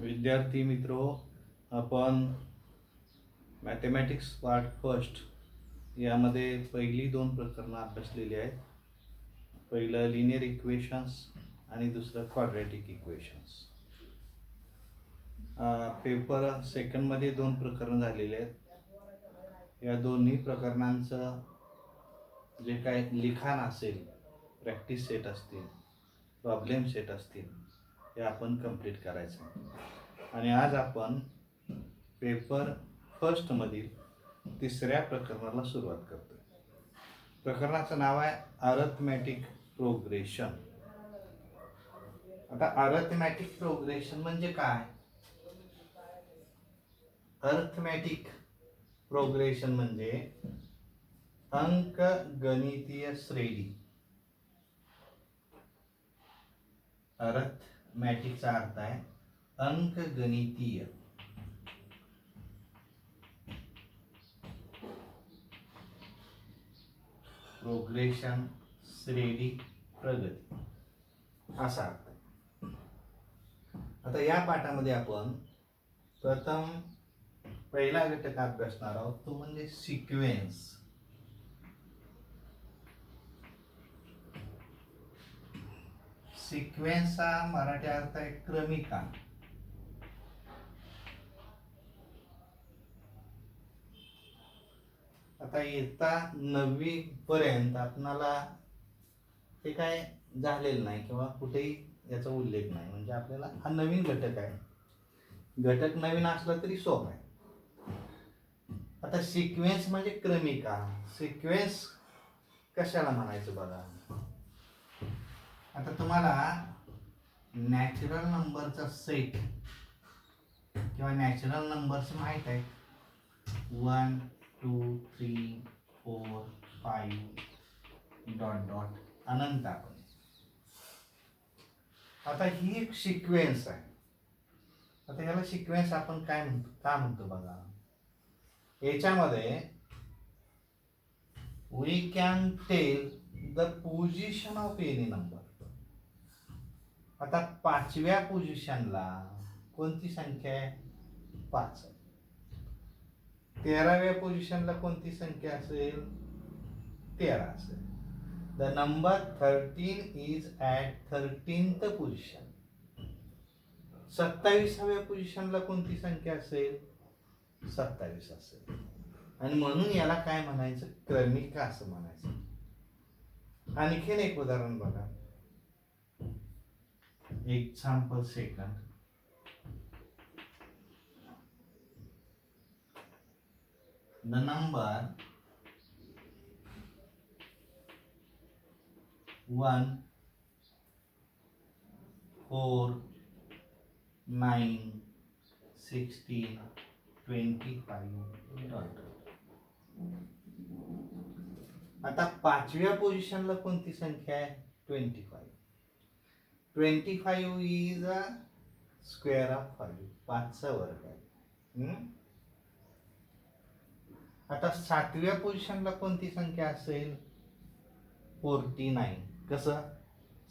विद्यार्थी मित्रो, आपण मॅथमॅटिक्स पार्ट फर्स्ट यामध्ये पहिली दोन प्रकरणं अभ्यासलेली आहेत. पहिलं लिनियर इक्वेशन्स आणि दुसरं क्वाड्रॅटिक इक्वेशन्स. पेपर सेकंडमध्ये दोन प्रकरणं झालेली आहेत. या दोन्ही प्रकरणांचं जे काय लिखाण असेल, प्रॅक्टिस सेट असतील, प्रॉब्लेम सेट असतील, हे आपण कंप्लीट करायचं. आणि आज आपण पेपर फर्स्टमधील तिसऱ्या प्रकरणाला सुरुवात करतोय. प्रकरणाचं नाव आहे अरिथमॅटिक प्रोग्रेशन. आता अरिथमॅटिक प्रोग्रेशन म्हणजे काय? अरिथमॅटिक प्रोग्रेशन म्हणजे अंकगणितीय श्रेणी. अरिथमॅटिकचा अर्थ आहे अंकगणितीय. प्रोग्रेशन श्रेणी प्रगती असा अर्थ आहे. आता या पाठामध्ये आपण प्रथम पहिला घटक अभ्यासणार आहोत, तो म्हणजे सिक्वेन्स. सिक्वेन्सचा मराठी अर्थ आहे क्रमिका. आता येता 9वी पर्यंत आपणाला हे काय झालेलं नाही किंवा कुठेही याचा उल्लेख नाही, म्हणजे आपल्याला हा नवीन घटक आहे. घटक नवीन असला तरी सोपा आहे. आता सिक्वेन्स म्हणजे क्रमिका. सिक्वेन्स कशाला म्हणायचं बघा. आता तुम्हाला नॅचरल नंबरचा सेट किंवा नॅचरल नंबर्स माहित आहे. 1 2 3 4 5 डॉट डॉट अनंत आपण. आता ही एक सिक्वेन्स आहे. आता याला सिक्वेन्स आपण काय म्हणतो, का म्हणतो बघा. याच्यामध्ये we can tell the position of any number. आता 5व्या पोझिशनला कोणती संख्या आहे? 5. 13व्या पोझिशनला कोणती संख्या असेल? 13 असेल. The number 13 is at 13th position. 27व्या पोझिशनला कोणती संख्या असेल? 27 असेल. आणि म्हणून याला काय म्हणायचं? क्रमिका असं म्हणायचं. आणखीन एक उदाहरण बघा. Example second. The number 1 4 9 16 25 dot. आता 5व्या पोझिशनला कोणती संख्या आहे? 25. 25 इज अ स्क्वेअर ऑफ 5. 5चा वर्ग आहे. आता 7व्या पोझिशनला कोणती संख्या असेल? 49. कसं?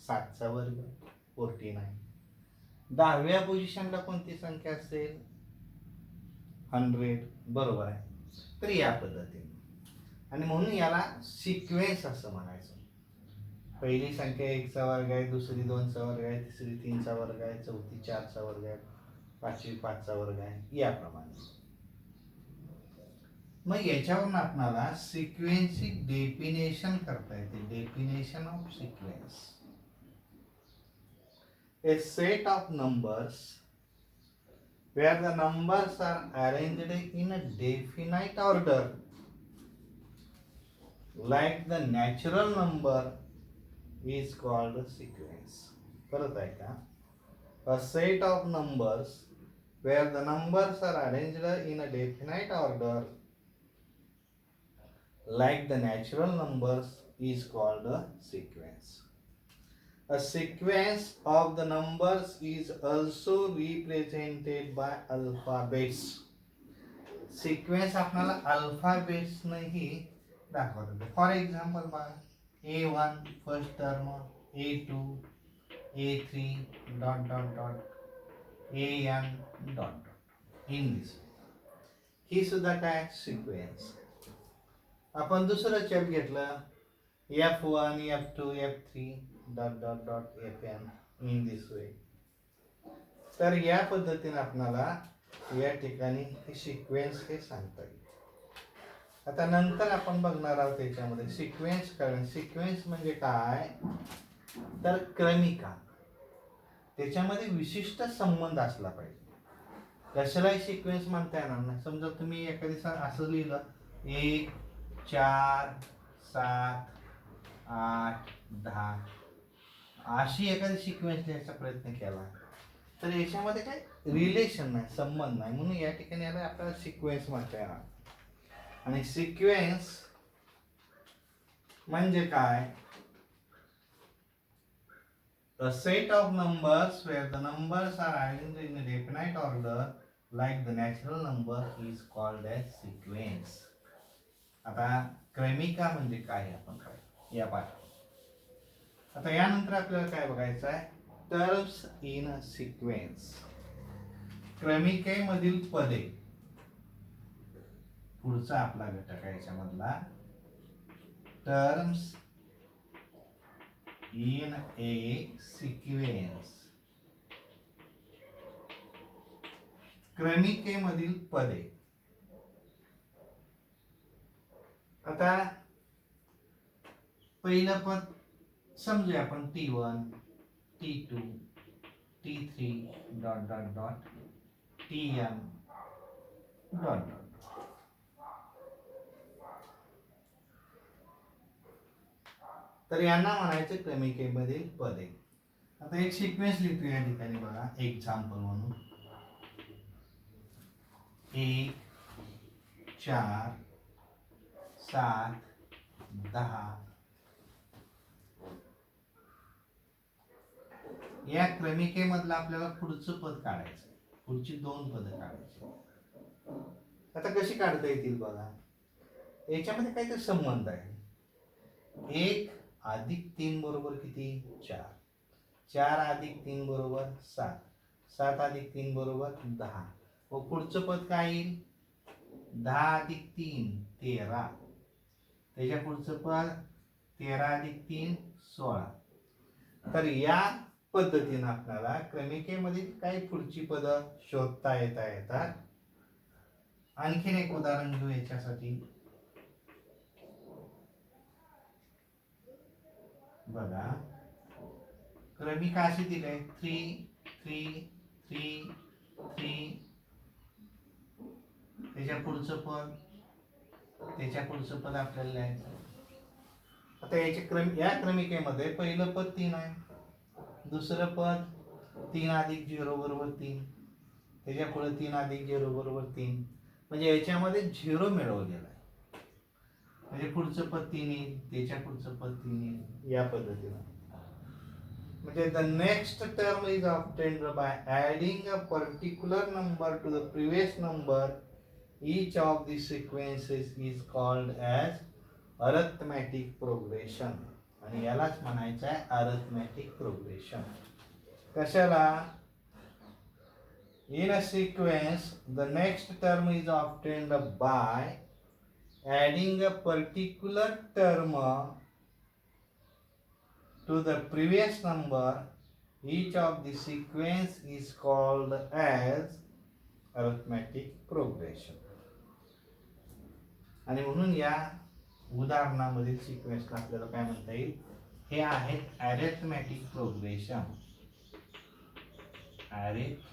7चा वर्ग 49. 10व्या पोझिशनला कोणती संख्या असेल? 100. बरोबर आहे. तर या पद्धतीने. आणि म्हणून याला सिक्वेन्स असं म्हणायचं. पहिली संख्या 1चा वर्ग आहे, दुसरी 2चा वर्ग आहे, तिसरी 3चा वर्ग आहे, चौथी 4चा वर्ग आहे, पाचवी 5चा वर्ग आहे, याप्रमाणे. मग याच्यावरून आपल्याला सिक्वेन्सची डेफिनेशन करता येते. Definition of sequence. A set of numbers where the numbers are arranged in a definite order like the natural number is called a sequence. परत आहे का? A set of numbers where the numbers are arranged in a definite order like the natural numbers is called a sequence. A sequence of the numbers is also represented by alphabets. Sequence आपल्याला alphabets नेही दाखवता येते. For example बघा, A1 first term, A2 A3 dot dot dot an dot dot in this. ही सुद्धा काय sequence. आपण दुसरं चल घेतलं F1, F2, F3 dot dot dot Fn in this वे. तर या पद्धतीने आपल्याला या ठिकाणी हे सिक्वेन्स हे सांगता येईल. आता नंतर आपण बघणार आहोत त्याच्यामध्ये सिक्वेन्स कळण. सिक्वेन्स म्हणजे काय तर क्रमिका. त्याच्यामध्ये विशिष्ट संबंध असला पाहिजे. कशालाही सिक्वेन्स म्हणता येणार नाही. समजा तुम्ही एखादी असं लिहिलं 1 4 7 8 10 अशी एखादी सिक्वेन्स लिहायचा प्रयत्न केला तर याच्यामध्ये काही रिलेशन नाही, संबंध नाही, म्हणून या ठिकाणी याला आपल्याला सिक्वेन्स म्हणता येणार. आणि सिक्वेन्स म्हणजे काय a set of numbers where the numbers are arranged in a definite order like the natural number is called as sequence. आता क्रमिका म्हणजे काय आपण काय या पाठात. आता यानंतर आपल्याला काय बघायचं आहे टर्म्स इन सिक्वेन्स. क्रमिकेमधील पदे. पुढचा आपला घटक आहे याच्यामधला टर्म्स in a sequence. क्रमिकेमधील पदे. आता पहिलं पद समजूया आपण T1 T2 T3 dot dot dot Tn dot dot. तर यांना म्हणायचं क्रमिकेमधील पदे. आता एक सिक्वेन्स लिहितो या ठिकाणी बघा एक्झाम्पल म्हणून 1 4 7 10. या क्रमिकेमधलं आपल्याला पुढचं पद काढायचं. पुढची 2 पदं काढायची. आता कशी काढता येतील बघा. याच्यामध्ये काहीतरी संबंध आहे. 1 अधिक 3 बरोबर किती 4. 4 अधिक 3 बरोबर 7. 7 अधिक 3 बरोबर 10. व पुढचं पद काय येईल 10 अधिक 3 13. त्याच्या पुढचं पद 13 अधिक 3 16. तर या पद्धतीने आपल्याला क्रमिकेमधील काही पुढची पदं शोधता येतात. आणखीन एक उदाहरण घेऊ याच्यासाठी. बघा क्रमिका अशी दिली 3 3 3 3. त्याच्या पुढचं पद आपल्याला लिहायचं. आता या क्रमिकेमध्ये पहिलं पद 3 आहे. दुसरं पद 3 अधिक 0 बरोबर 3. त्याच्या पुढे 3 अधिक 0 बरोबर 3. म्हणजे याच्यामध्ये 0 मिळवलेला आहे. म्हणजे पुढचं पद 3 येईल. त्याच्या पुढचं पद 3 येईल. या पद्धतीने म्हणजे the next term is obtained by adding a particular number to the previous number. Each of these sequences is called as arithmetic progression. आणि यालाच म्हणायचं आहे arithmetic progression. कशाला in a sequence the next term is obtained by adding a particular term to the previous number. Each of the sequence is called as arithmetic progression. आणि म्हणून या उदाहरणामधील सिक्वेन्सला आपल्याला काय म्हणता येईल हे आहेत अरिथमॅटिक प्रोग्रेशन. Arithmetic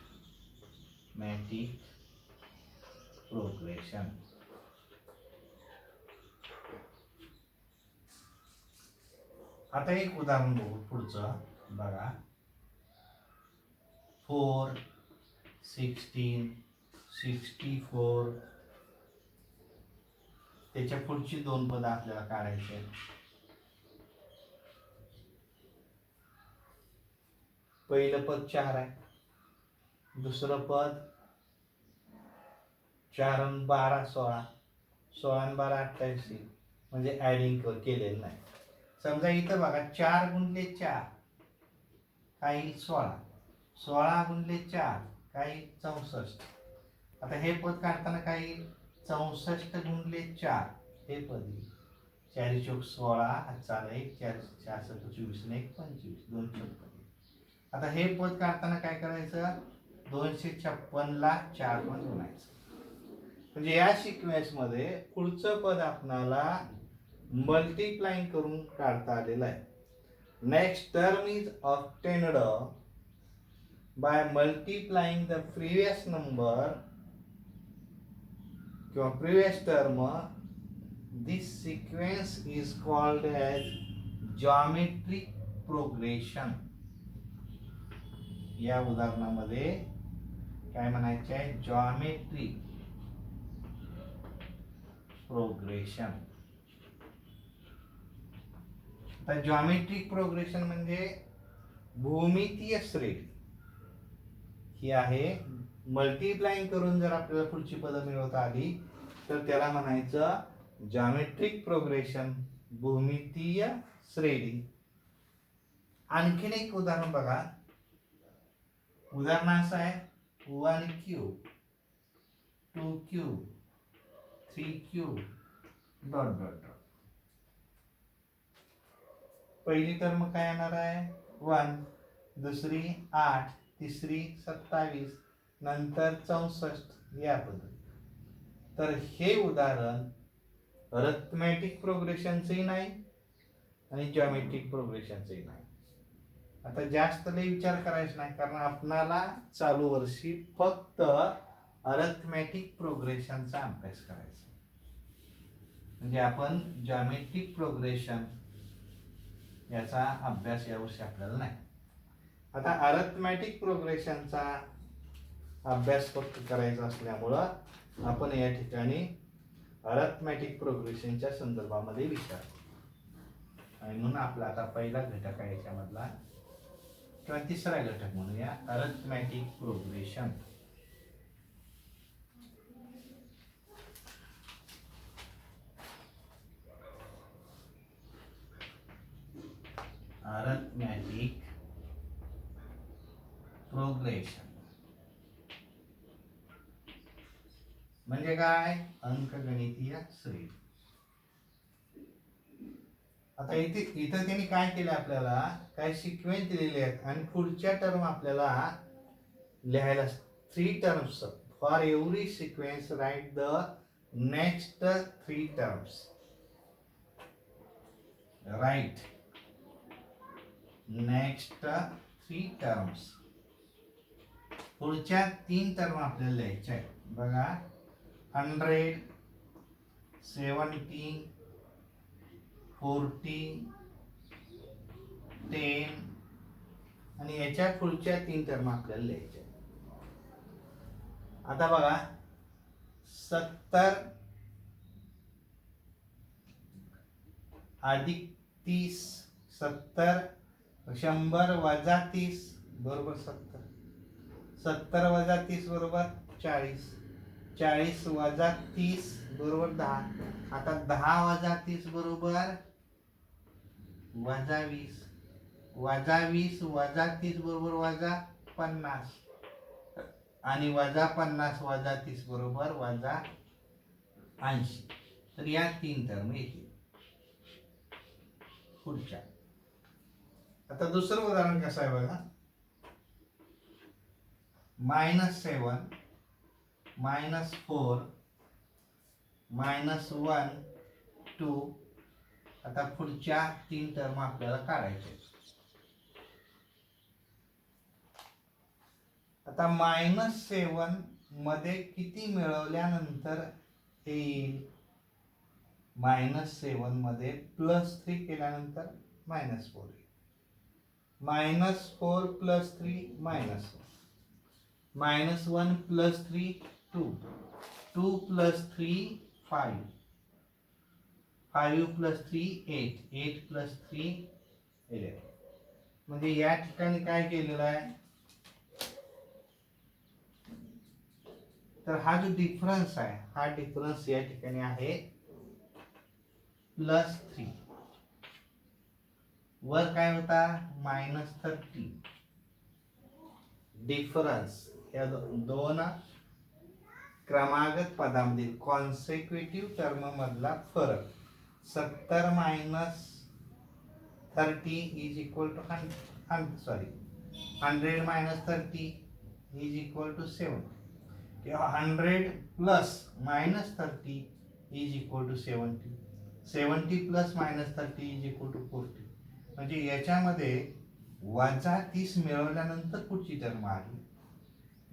progression. आता एक उदाहरण बघू पुढचं बघा 4 16 64. त्याच्या पुढची 2 पदं आपल्याला काढायची आहेत. पहिलं पद 4 आहे. दुसरं पद 4 आणि 12 16. 16 आणि 12 28 म्हणजे ऍडिंग केलेलं नाही. समजा इथं बघा 4 गुणिले 4 काय 16. 16 गुणिले 4 काही 64. आता हे पद काढताना काय येईल? 64 गुणिले 4 हे पद येईल. 4 चौक 16, हातचा 1, 4 4 24 ने 1 25, 256. आता हे पद काढताना काय करायचं? 256 ला 4 पण गुणायचं. म्हणजे या सिक्वेन्स मध्ये पुढचं पद आपणाला मल्टिप्लाइंग करून काढता आलेलं आहे. Next term is obtained by multiplying the previous number किंवा previous term. This sequence is called as geometric progression. या उदाहरणामध्ये काय म्हणायचे आहे? Geometric progression. आता जॉमेट्रिक प्रोग्रेशन म्हणजे भूमितीय श्रेणी ही आहे. मल्टिप्लाइंग करून जर आपल्याला पुढची पदं मिळवता आली तर त्याला म्हणायचं जॉमेट्रिक प्रोग्रेशन, भूमितीय श्रेणी. आणखीन एक उदाहरण बघा. उदाहरण असं आहे 1 cube, 2 cube, 3 cube dot dot dot. पहिली टर्म काय येणार आहे? 1, दुसरी 8, तिसरी 27, नंतर 64 या पद्धती. तर हे उदाहरण अरिथमेटिक प्रोग्रेशनचंही नाही आणि जॉमेट्रिक प्रोग्रेशनचंही नाही. आता जास्त लई विचार करायचा नाही, कारण आपणाला चालू वर्षी फक्त अरिथमेटिक प्रोग्रेशनचा अभ्यास करायचा. म्हणजे आपण जॉमेट्रिक प्रोग्रेशन याचा अभ्यास यावर्षी आपल्याला नाही. आता अरिथमेटिक प्रोग्रेशनचा अभ्यास फक्त करायचा असल्यामुळं आपण या ठिकाणी अरिथमेटिक प्रोग्रेशनच्या संदर्भामध्ये विचार आणि म्हणून आपला आता पहिला घटक आहे याच्यामधला किंवा तिसरा घटक म्हणूया अरिथमेटिक प्रोग्रेशन. अरिथमेटिक प्रोग्रेशन म्हणजे काय? अंकगणितीय श्रेणी. आता इथं त्यांनी काय केलं? आपल्याला काय सिक्वेन्स दिलेले आहेत आणि पुढच्या टर्म आपल्याला लिहायला 3 terms. For every sequence write the next 3 terms. Write next 3 terms. पुढच्या 3 टर्म आपल्याला लिहायच्या आहेत. बघा 100, 70, 40, 10 आणि याच्या पुढच्या 3 टर्म आपल्याला लिहायच्या. आता बघा 70 अधिक 30, 70 100 वजा 30 बरोबर 70. 70 वजा 30 बरोबर 40. 40 वजा 30 बरोबर 10. आता 10 वजा 30 बरोबर वजा 20. वजा 20 वजा 30 बरोबर वजा 50 आणि वजा 50 वजा 30 बरोबर वजा 80. तर या 3 टर्म येतील पुढच्या. आता दुसरं उदाहरण कसं आहे बघा. -7, -4, -1, 2. आता पुढच्या 3 टर्म आपल्याला काढायचे. आता -7 मध्ये किती मिळवल्यानंतर येईल? -7 मध्ये +3 केल्यानंतर -4 येईल. -4 + 3 -1. -1 + 3 2. 2 + 3 5. 5 + 3 8. 8 + 3 11. म्हणजे या ठिकाणी काय केलेलं आहे? तर हा जो डिफरन्स आहे, हा डिफरन्स या ठिकाणी आहे +3. वर काय होता? -30. डिफरन्स या दोन क्रमागत पदांमधील कॉन्सिक्युटिव्ह टर्म मधला फरक 70 minus 30 is equal to 100 minus 30 is equal to 7 किंवा 100 plus minus 30 is equal to 70 70 plus minus 30 is equal to 40. म्हणजे याच्यामध्ये वजा 30 मिळवल्यानंतर पुढची टर्म आली,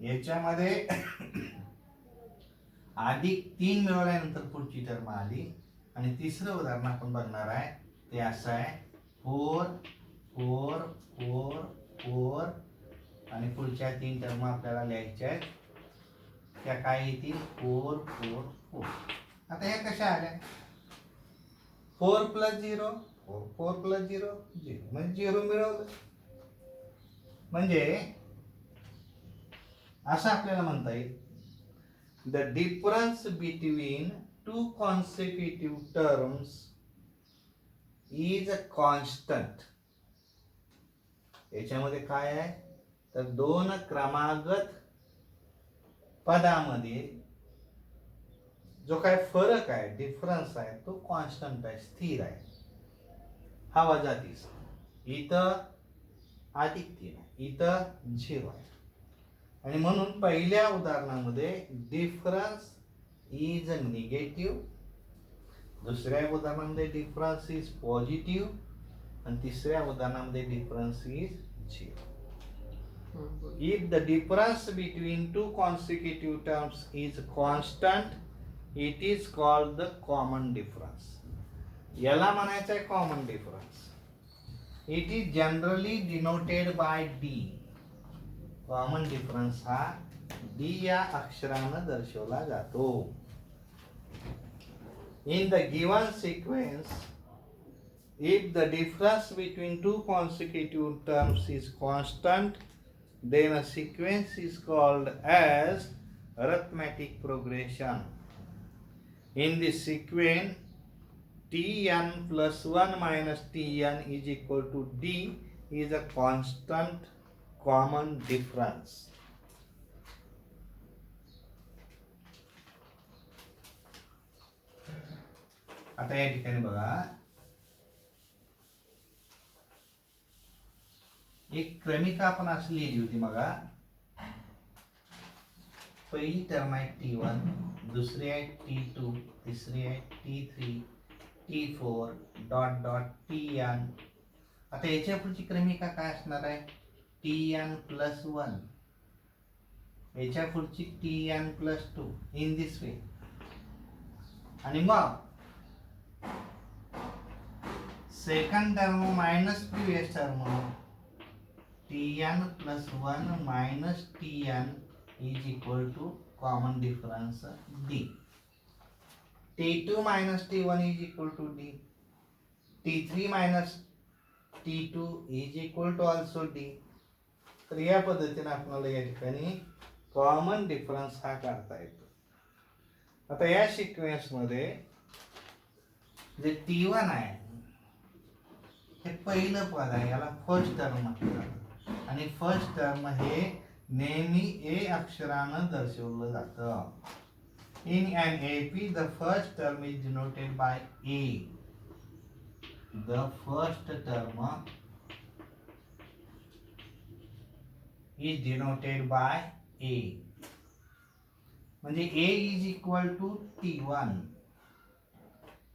याच्यामध्ये अधिक 3 मिळवल्यानंतर पुढची टर्म आली, आणि तिसरं उदाहरण आपण बघणार आहे ते असं आहे 4 4 4 4 आणि पुढच्या 3 टर्म आपल्याला लिहायच्या आहेत, त्या काय येतील 4 4 4. आता या कशा आल्या? 4 प्लस 0 4 4 प्लस 0 0 म्हणजे 0 मिळवलं. म्हणजे असं आपल्याला म्हणता येईल the difference between two consecutive terms is a constant. याच्यामध्ये काय आहे तर दोन क्रमागत पदामध्ये जो काय फरक आहे, डिफरन्स आहे, तो कॉन्स्टंट आहे, स्थिर आहे. हा वजा 30, इथं अधिक 3 आहे, इथं 0 आहे. आणि म्हणून पहिल्या उदाहरणामध्ये डिफरन्स इज निगेटिव्ह, दुसऱ्या उदाहरणामध्ये डिफरन्स इज पॉझिटिव्ह, आणि तिसऱ्या उदाहरणामध्ये difference is 0. If the difference between two consecutive terms is constant, it is called the common difference. याला म्हणायचं आहे common difference. It is generally denoted by D. Common difference हा D या अक्षरानं दर्शवला जातो. In the given sequence, if the difference between two consecutive terms is constant, then a sequence is called as arithmetic progression. In this sequence, Tn plus 1 minus Tn is equal to D is a constant common difference. आता या ठिकाणी बघा एक क्रमिका आपण अशी लिहिली होती बघा. पहिली टर्म आहे T1, दुसरी आहे T2, तिसरी आहे T3, T4 dot dot Tn. आता याच्या पुढची क्रमिका काय असणार आहे Tn प्लस 1, याच्या पुढची Tn प्लस 2 इन दिस वे. आणि मग second term minus previous term Tn plus 1 minus Tn is equal to common difference D. T2 minus T1 is equal to D. T3 minus T2 is equal to also D. तर या पद्धतीने आपल्याला या ठिकाणी common difference हा काढता येतो. आता या सिक्वेन्स मध्ये जे T1 आहे हे पहिलं पद आहे, याला फर्स्ट टर्म म्हणतात, आणि फर्स्ट टर्म हे नेहमी ए अक्षरानं दर्शवलं जातं. In an AP the first term is denoted by A. The first term is denoted by A. म्हणजे A is equal to T1.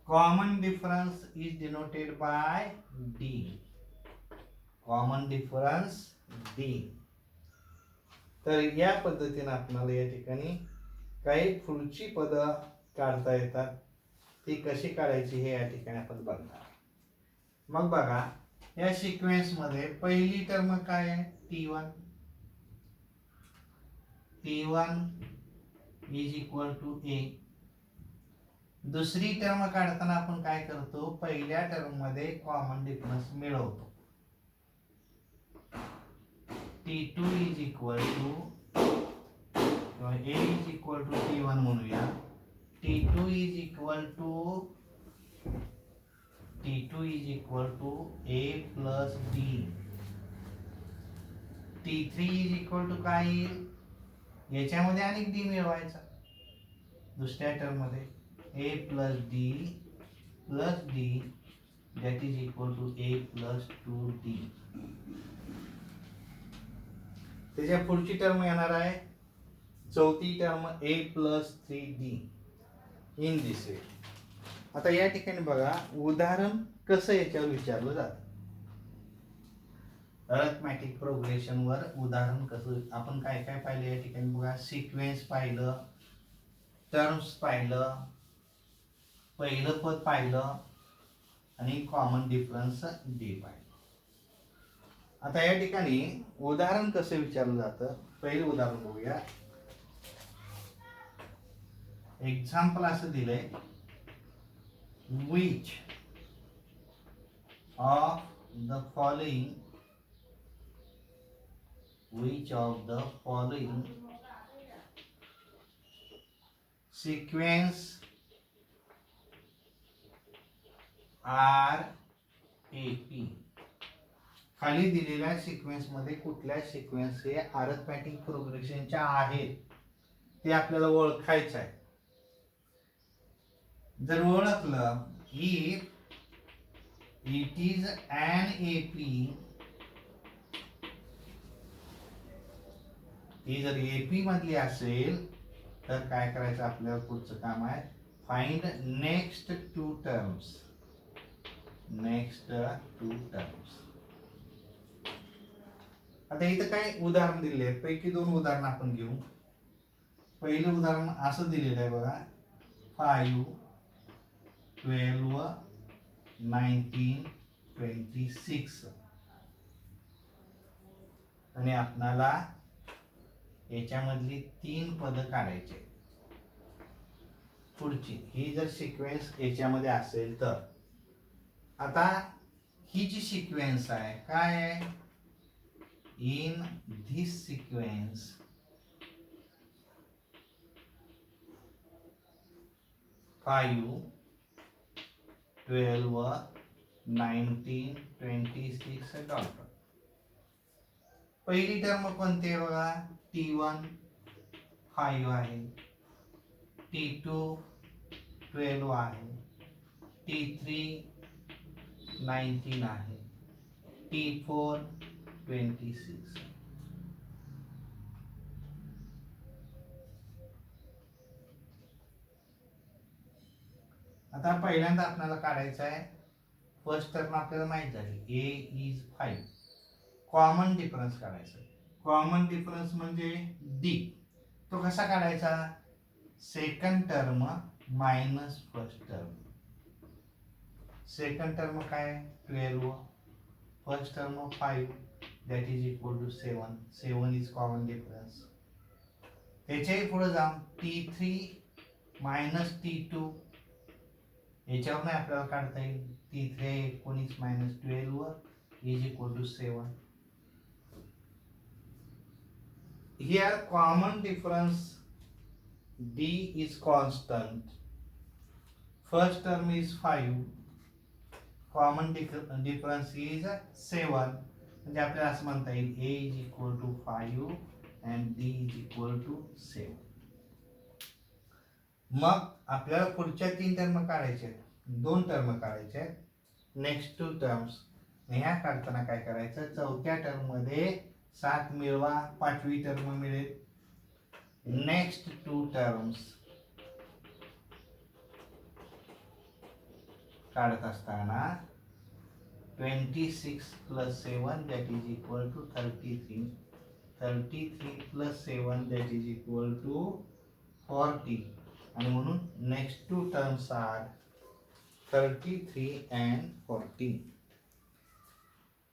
Common difference is denoted by D. Common difference D. तर या पद्धतीने आपल्याला या ठिकाणी काही पुढची पद काढता येतात, ती कशी काढायची हे या ठिकाणी आपण बघणार. मग बघा या सिक्वेन्स मध्ये पहिली टर्म काय आहे T1. T1 is equal to A. दुसरी टर्म काढताना आपण काय करतो, पहिल्या टर्म मध्ये कॉमन डिफरन्स मिळवतो. T2 is equal to A is equal to T1 म्हणूया. T2 is equal to A plus D. T3 is equal to काय येईल याच्यामध्ये आणि डी मिळवायचा दुसऱ्या टर्म मध्ये a plus d that is equal to a plus 2d. त्याच्या पुढची टर्म येणार आहे चौथी term a plus 3d in this way. आता या ठिकाणी बघा उदाहरण कसं याच्यावर विचारलं जातं. अरिथमॅटिक प्रोग्रेशन वर उदाहरण कसं आपण काय काय पाहिलं या ठिकाणी बघा. सिक्वेन्स पाहिलं, टर्म्स पाहिलं, पहिलं पद पाहिलं आणि कॉमन डिफरन्स डी पाहिलं. आता या ठिकाणी उदाहरण कसं विचारलं जातं. पहिलं उदाहरण बघूया. एक्झाम्पल असं दिलंय which of the following sequence are AP. खाली दिलेल्या सिक्वेन्स मध्ये कुठल्या सिक्वेन्स हे अरिथमॅटिक प्रोग्रेशनच्या आहेत ते आपल्याला ओळखायचं आहे. जर ओळखलं if it is an AP, ती जर AP मधली असेल तर काय करायचं आपल्याला पुढचं काम आहे फाइंड नेक्स्ट टू टर्म्स. आता इथं काय उदाहरण दिले आहेत पैकी दोन उदाहरण आपण घेऊ. पहिलं उदाहरण असं दिलेलं आहे बघा 5 12 19 26 आणि आपणाला याच्यामधली 3 पद काढायचे. पुढची ही जर सिक्वेन्स याच्यामध्ये असेल तर आता ही जी सिक्वेन्स आहे काय आहे इन धिस सिक्वेन्स 5 12 19 26 डॉट. पहिली टर्म कोणती आहे बघा T1 5 आहे, T2 12 आहे, T3 19 आहे, T4 26. आता पहिल्यांदा आपल्याला काढायचं आहे फर्स्ट टर्म आपल्याला माहित झाली ए इज 5. कॉमन डिफरन्स काढायचा. कॉमन डिफरन्स म्हणजे डी. तो कसा काढायचा second term minus first term. Second term काय 12, first term 5 that is equal to 7. 7 is common difference. त्याच्याही पुढे जाऊन T3 मायनस T2 याच्यावर नाही आपल्याला काढता येईल. T3 19 minus 12 is equal to 7. Here common difference D is constant. First term is 5. Common difference is 7. म्हणजे आपल्याला असं म्हणता येईल A is equal to 5 and D is equal to 7. मग आपल्याला पुढच्या 3 टर्म काढायचे, 2 टर्म काढायचे. नेक्स्ट 2 टर्म्स ह्या काढताना काय करायचं चौथ्या टर्म मध्ये 7 मिळवा, 5वी टर्म मिळेल. नेक्स्ट 2 टर्म्स काढत असताना 26 plus 7 that is equal to 33. 33 plus 7 that is equal to 40. आणि म्हणून नेक्स्ट 2 टर्म्स आर 33 and 40.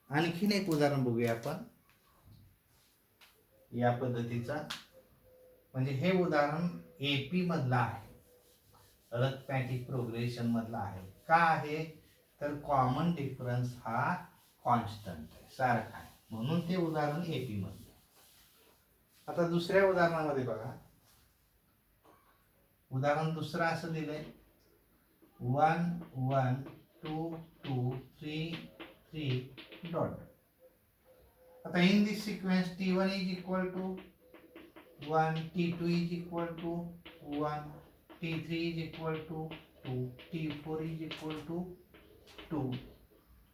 आणखीन एक उदाहरण बघूया आपण या पद्धतीचा. म्हणजे हे उदाहरण एपी मधलं आहे, अरिथमॅटिक प्रोग्रेशन मधलं आहे. का आहे तर कॉमन डिफरन्स हा कॉन्स्टंट आहे, सारखा आहे, म्हणून ते उदाहरण एपी मधलं. आता दुसऱ्या उदाहरणामध्ये बघा. उदाहरण दुसरं असं दिलंय 1 1 2 2 3 3 डॉट. आता in this sequence T1 is equal to 1, T2 is equal to 1, T3 is equal to 2, T4 is equal to 2.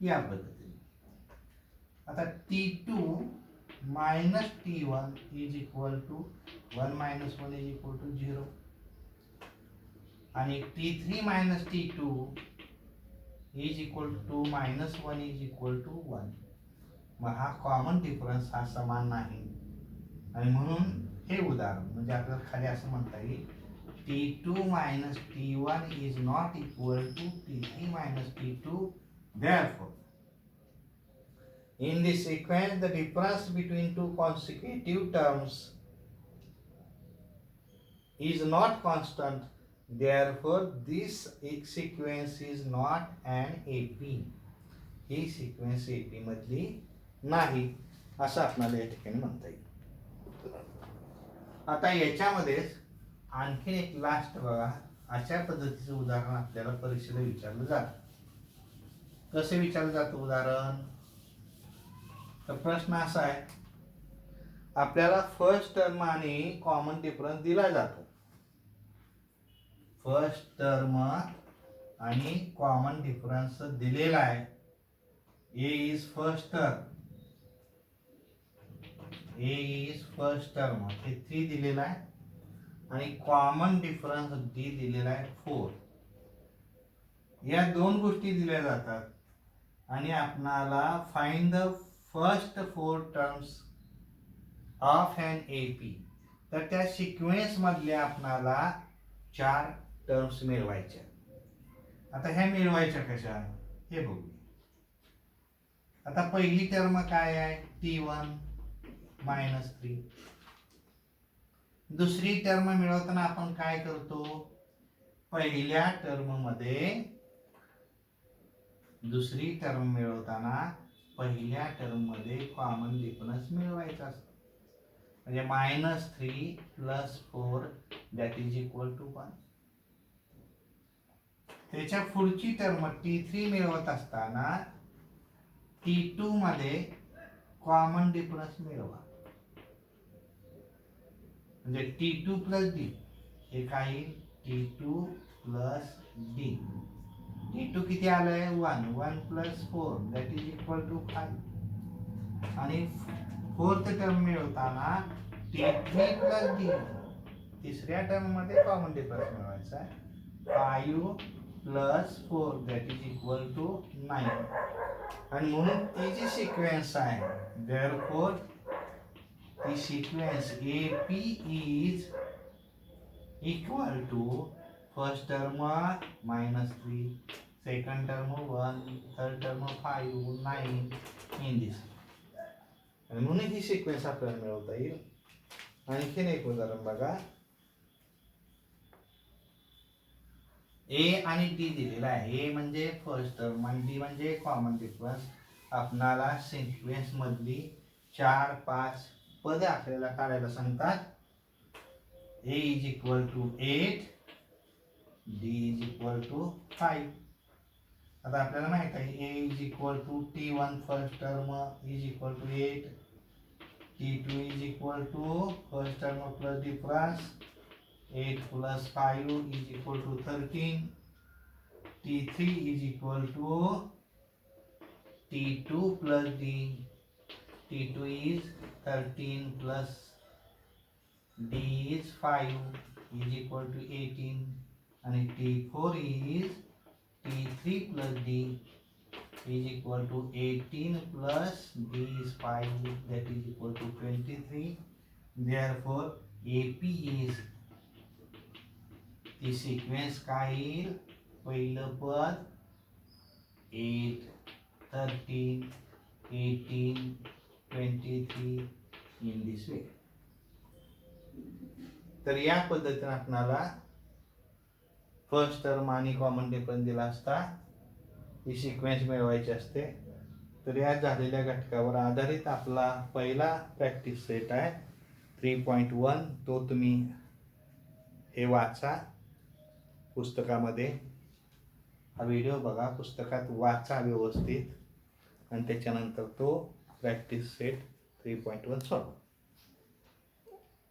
या पद्धतीने आता T2 minus T1 is equal to 1 minus 1 is equal to 0 आणि T3 minus T2 is equal to 2 minus 1 is equal to 1. मग हा common difference हा समान नाही आणि म्हणून हे उदाहरण म्हणजे आपल्याला खाली असं म्हणता येईल T2 minus T1 is not equal to T3 minus T2. Therefore, in this sequence, the difference between two consecutive terms is not constant. Therefore, this sequence is not an AP. He sequence AP मधली नाही असं आपल्याला या ठिकाणी म्हणता येईल. आता याच्यामध्येच आणखीन एक लास्ट बघा, अशा पद्धतीचं उदाहरण आपल्याला परीक्षेला विचारलं जातं. कसे विचारलं जातं उदाहरण? तर प्रश्न असा आहे, आपल्याला फर्स्ट टर्म आणि कॉमन डिफरन्स दिला जातो. फर्स्ट टर्म आणि कॉमन डिफरन्स दिलेला आहे. A is first term. A is first term. हे 3 दिलेला आहे आणि कॉमन डिफरन्स D दिलेला आहे 4. या दोन गोष्टी दिल्या जातात आणि आपणाला find the first 4 terms of an AP. तर त्या सिक्वेन्स मधल्या आपणाला 4 टर्म्स मिळवायच्या. आता ह्या मिळवायच्या कशा हे बघू. आता पहिली टर्म काय आहे? T1 minus 3. दुसरी टर्म मिळवताना आपण काय करतो? पहिल्या टर्म मध्ये दुसरी टर्म मिळवताना पहिल्या टर्म मध्ये कॉमन डिफरन्स मिळवायचा असतो. म्हणजे -3 + 4 दॅट इज इक्वल टू 1. त्याच्या पुढची टर्म T3 मिळवत असताना T2 मध्ये कॉमन डिफरन्स मिळवा. म्हणजे T2 + D हे काय? T2 + D. T2 किती आलंय? 1. 1 + 4 दॅट इज इक्वल टू 5. आणि फोर्थ टर्म मिळवताना T3 + D. तिसऱ्या टर्म मध्ये कॉमन डिफरन्स मिळवायचा आहे. 5 + 4 दॅट इज इक्वल टू 9. आणि म्हणून ती जी सिक्वेन्स आहे, therefore ती sequence AP is equal to first term -3, second term 1, third term 5, 9 in this. आणि म्हणून ही सिक्वेन्स आपल्याला मिळवता येईल. आणखीन एक उदाहरण बघा. A आणि D दिलेला आहे. A म्हणजे फर्स्ट टर्म आणि D म्हणजे कॉमन डिफरन्स. आपणाला सिक्वेन्स मधली 4-5 पदे आपल्याला काढायला सांगतात. A is equal to 8, D is equal to 5. आता आपल्याला माहित आहे A is equal to T1 first term is equal to 8, T2 is equal to first term plus difference 8 + 5 is equal to 13. T3 is equal to T2 + D. T2 is 13 plus D is 5 is equal to 18. And T4 is T3 + D is equal to 18 plus D is 5 that is equal to 23. Therefore, AP is ती sequence काय येईल? पहिलं पद 8, 13, 18, 23 in this वे. तर या पद्धतीने आपल्याला first term आणि कॉमन डिफरन्स दिला असता ही सिक्वेन्स मिळवायची असते. तर या झालेल्या घटकावर आधारित आपला पहिला प्रॅक्टिस सेट आहे 3.1. तो तुम्ही हे वाचा पुस्तकामध्ये. हा व्हिडिओ बघा, पुस्तकात वाचा व्यवस्थित आणि त्याच्यानंतर तो प्रॅक्टिस सेट 3.1 सॉल्व.